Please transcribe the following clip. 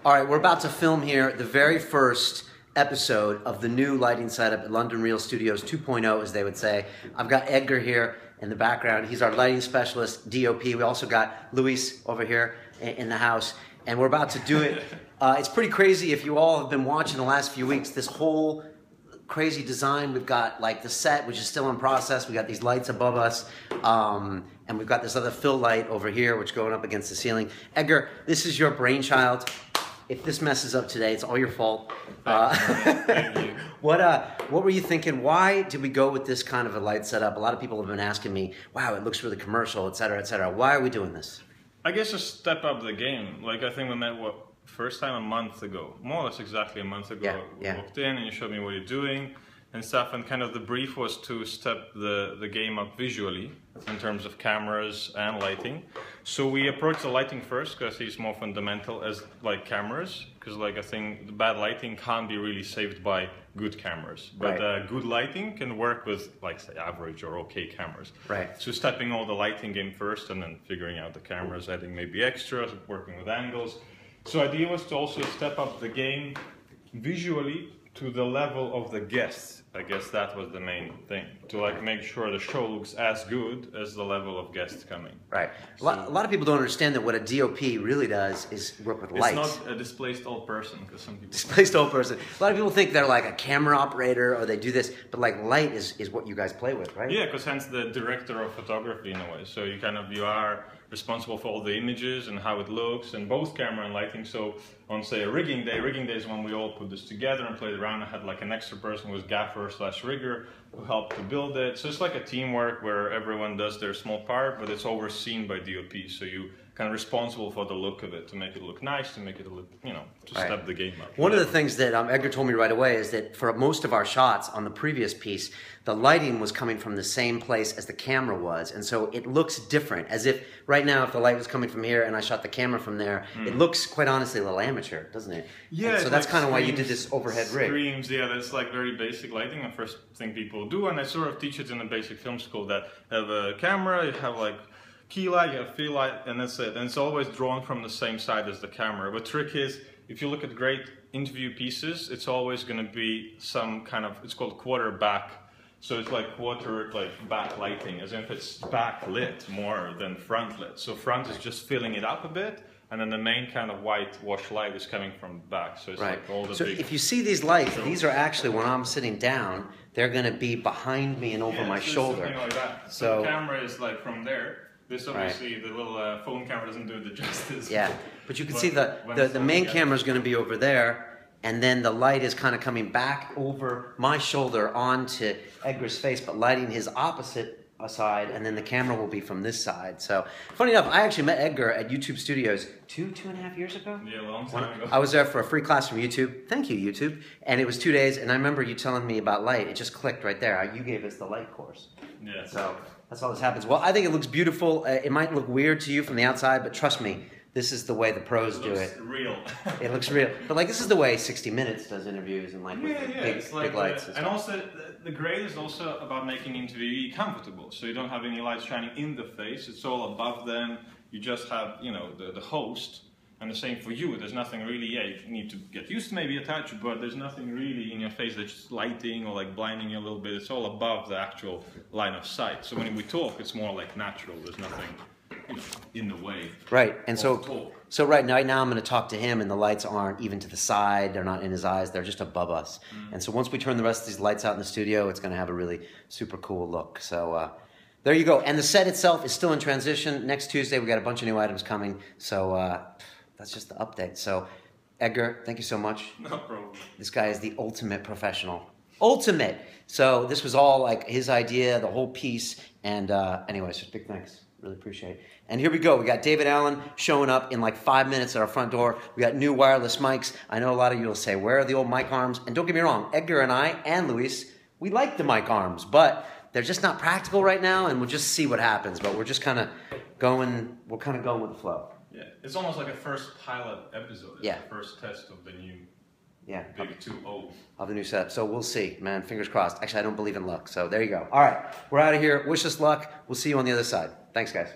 All right, we're about to film here the very first episode of the new lighting setup at London Real Studios 2.0, as they would say. I've got Edgar here in the background. He's our lighting specialist, DOP. We also got Luis over here in the house, and we're about to do it. It's pretty crazy if you all have been watching the last few weeks. This whole crazy design. We've got like the set, which is still in process. We got these lights above us, and we've got this other fill light over here, which is going up against the ceiling. Edgar, this is your brainchild. If this messes up today, it's all your fault. Thank you. What were you thinking? Why did we go with this kind of a light setup? A lot of people have been asking me, wow, it looks really commercial, et cetera, et cetera. Why are we doing this? I guess just step up the game. Like, I think we met, first time a month ago, more or less exactly a month ago. Yeah. We walked in and you showed me what you're doing and stuff, and kind of the brief was to step the game up visually in terms of cameras and lighting. So we approached the lighting first because it's more fundamental as like cameras, because like I think the bad lighting can't be really saved by good cameras, but right. Good lighting can work with like say average or okay cameras. Right. So stepping all the lighting game first and then figuring out the cameras, adding maybe extras, working with angles. So the idea was to also step up the game visually to the level of the guests. I guess that was the main thing, to like make sure the show looks as good as the level of guests coming. Right. A lot of people don't understand that what a DOP really does is work with lights. It's not a displaced old person, because some people... Displaced old person. A lot of people think they're like a camera operator or they do this, but like light is what you guys play with, right? Yeah, because hence the director of photography in a way. So you are responsible for all the images and how it looks, and both camera and lighting. So on say a rigging day is when we all put this together and played around. I had like an extra person who was gaffer / rigger who helped to build it. So it's like a teamwork where everyone does their small part, but it's overseen by DOP. So you kind of responsible for the look of it, to make it look nice, to make it look, to step the game up. One of the things that Edgar told me right away is that for most of our shots on the previous piece, the lighting was coming from the same place as the camera was, and so it looks different, as if right now if the light was coming from here and I shot the camera from there, it looks quite honestly a little amateur, doesn't it? Yeah. And so that's like kind of why you did this overhead rig. Screams, yeah, that's like very basic lighting, the first thing people do, and I sort of teach it in a basic film school that have a camera, you have like key light, you have field light, and that's it. And it's always drawn from the same side as the camera. But trick is, if you look at great interview pieces, it's always going to be some kind of, it's called quarter back. So it's like quarter back lighting, as if it's backlit more than front lit. So front is just filling it up a bit, and then the main kind of white wash light is coming from back. So it's like all the so big... if you see these lights, these are actually, when I'm sitting down, they're going to be behind me and over my shoulder. Something like that. So the camera is like from there. This obviously, the little phone camera doesn't do the justice. Yeah, but you can see the main camera is going to be over there, and then the light is kind of coming back over my shoulder onto Edgar's face, but lighting his opposite side, and then the camera will be from this side. So, funny enough, I actually met Edgar at YouTube Studios two and a half years ago. Yeah, a long time ago. I was there for a free class from YouTube. Thank you, YouTube. And it was 2 days, and I remember you telling me about light. It just clicked right there. You gave us the light course. Yeah. So that's how this happens. Well, I think it looks beautiful. It might look weird to you from the outside, but trust me, this is the way the pros do it. Real. It looks real. But like this is the way 60 Minutes does interviews and like with big lights. And also the grade is also about making interviewee comfortable. So you don't have any lights shining in the face. It's all above them. You just have, the host. And the same for you. There's nothing really, you need to get used to maybe a touch, but there's nothing really in your face that's lighting or like blinding you a little bit. It's all above the actual line of sight. So when we talk, it's more like natural. There's nothing in the way. Right. And so right now I'm going to talk to him, and the lights aren't even to the side. They're not in his eyes. They're just above us. And so once we turn the rest of these lights out in the studio, it's going to have a really super cool look. So there you go. And the set itself is still in transition. Next Tuesday, we got a bunch of new items coming. So that's just the update. So, Edgar, thank you so much. No problem. This guy is the ultimate professional. Ultimate! So this was all like his idea, the whole piece. And anyways, just big thanks. Really appreciate it. And here we go. We got David Allen showing up in like 5 minutes at our front door. We got new wireless mics. I know a lot of you will say, where are the old mic arms? And don't get me wrong, Edgar and I and Luis, we like the mic arms, but they're just not practical right now, and we'll just see what happens. But we're just kind of going with the flow. Yeah, it's almost like a first pilot episode. It's the first test of the new big 2.0 of the new setup. So we'll see, man. Fingers crossed. Actually, I don't believe in luck. So there you go. All right, we're out of here. Wish us luck. We'll see you on the other side. Thanks, guys.